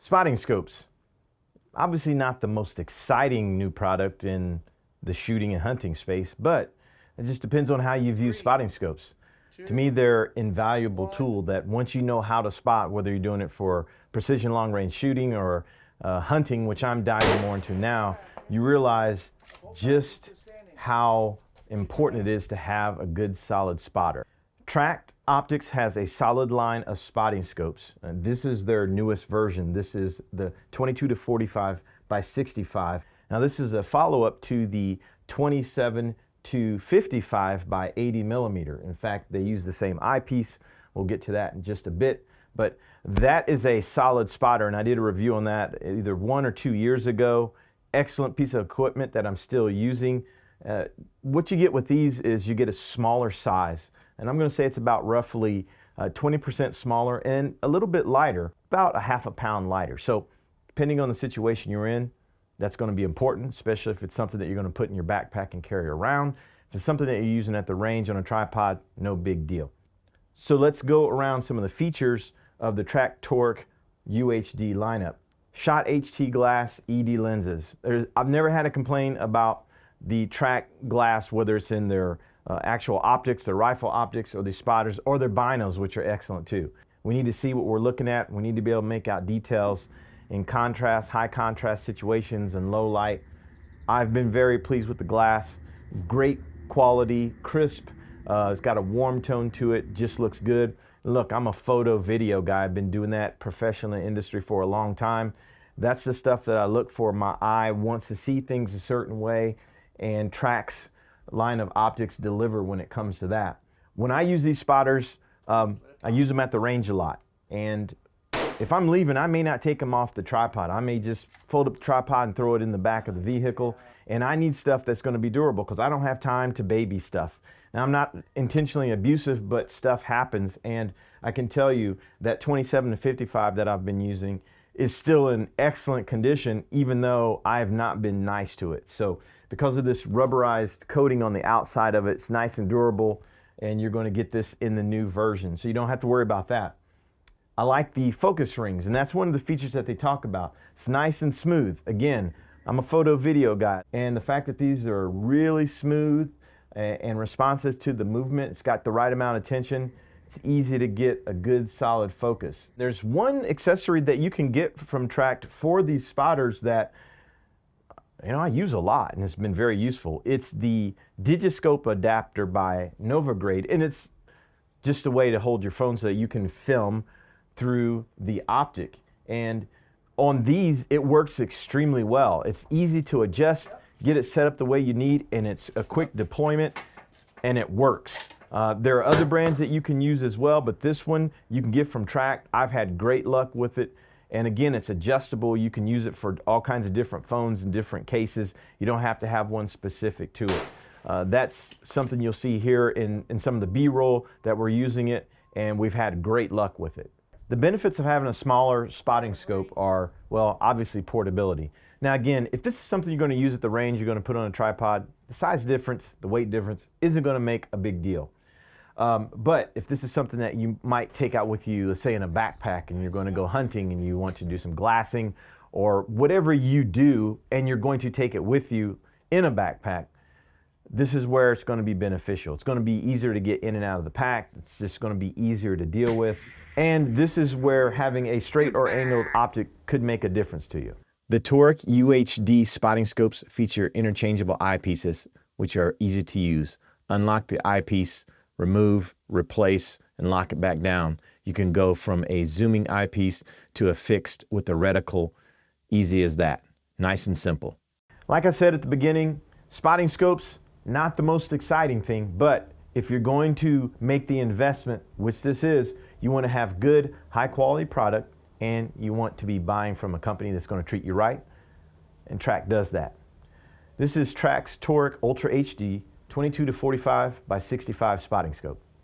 Spotting scopes, obviously not the most exciting new product in the shooting and hunting space, but it just depends on how you view spotting scopes. To me, they're an invaluable tool that once you know how to spot, whether you're doing it for precision long range shooting or hunting, which I'm diving more into now, you realize just how important it is to have a good solid spotter. Tract Optics has a solid line of spotting scopes, and this is their newest version. This is the 22-45x65. Now this is a follow-up to the 27-55x80mm. In fact, they use the same eyepiece. We'll get to that in just a bit, but that is a solid spotter, and I did a review on that either 1 or 2 years ago. Excellent piece of equipment that I'm still using. What you get with these is you get a smaller size. And I'm going to say it's about roughly 20% smaller and a little bit lighter, about a half a pound lighter. So depending on the situation you're in, that's going to be important, especially if it's something that you're going to put in your backpack and carry around. If it's something that you're using at the range on a tripod, no big deal. So let's go around some of the features of the Tract TORIC UHD lineup. SCHOTT HT glass ED lenses. I've never had a complaint about the Tract glass, whether it's in their actual optics, their rifle optics, or the spotters, or their binos, which are excellent too. We need to see what we're looking at. We need to be able to make out details in contrast, high contrast situations, and low light. I've been very pleased with the glass. Great quality, crisp. It's got a warm tone to it, just looks good. Look, I'm a photo video guy. I've been doing that professionally in the industry for a long time. That's the stuff that I look for. My eye wants to see things a certain way, and Tract's line of optics deliver when it comes to that. When I use these spotters, I use them at the range a lot. And if I'm leaving, I may not take them off the tripod. I may just fold up the tripod and throw it in the back of the vehicle. And I need stuff that's going to be durable because I don't have time to baby stuff. Now, I'm not intentionally abusive, but stuff happens. And I can tell you that 27-55 that I've been using is still in excellent condition, even though I have not been nice to it. So because of this rubberized coating on the outside of it, it's nice and durable, and you're going to get this in the new version. So you don't have to worry about that. I like the focus rings, and that's one of the features that they talk about. It's nice and smooth. Again, I'm a photo video guy, and the fact that these are really smooth and responsive to the movement, it's got the right amount of tension. It's easy to get a good solid focus. There's one accessory that you can get from Tract for these spotters that I use a lot, and it's been very useful. It's the Digiscope adapter by Novagrade, and it's just a way to hold your phone so that you can film through the optic. And on these, it works extremely well. It's easy to adjust, get it set up the way you need, and it's a quick deployment, and it works. There are other brands that you can use as well, but this one you can get from Tract. I've had great luck with it. And again, it's adjustable. You can use it for all kinds of different phones and different cases. You don't have to have one specific to it. That's something you'll see here in some of the B-roll that we're using it, and we've had great luck with it. The benefits of having a smaller spotting scope are, well, obviously portability. Now again, if this is something you're going to use at the range, you're going to put on a tripod, the size difference, the weight difference isn't going to make a big deal. But if this is something that you might take out with you, let's say in a backpack, and you're going to go hunting and you want to do some glassing or whatever you do, and you're going to take it with you in a backpack, this is where it's going to be beneficial. It's going to be easier to get in and out of the pack. It's just going to be easier to deal with. And this is where having a straight or angled optic could make a difference to you. The TORIC UHD spotting scopes feature interchangeable eyepieces, which are easy to use. Unlock the eyepiece, remove, replace, and lock it back down. You can go from a zooming eyepiece to a fixed with a reticle. Easy as that. Nice and simple. Like I said at the beginning, spotting scopes, not the most exciting thing, but if you're going to make the investment, which this is, you want to have good, high quality product and you want to be buying from a company that's going to treat you right, and Tract does that. This is Tract's TORIC Ultra HD 22-45 by 65 spotting scope.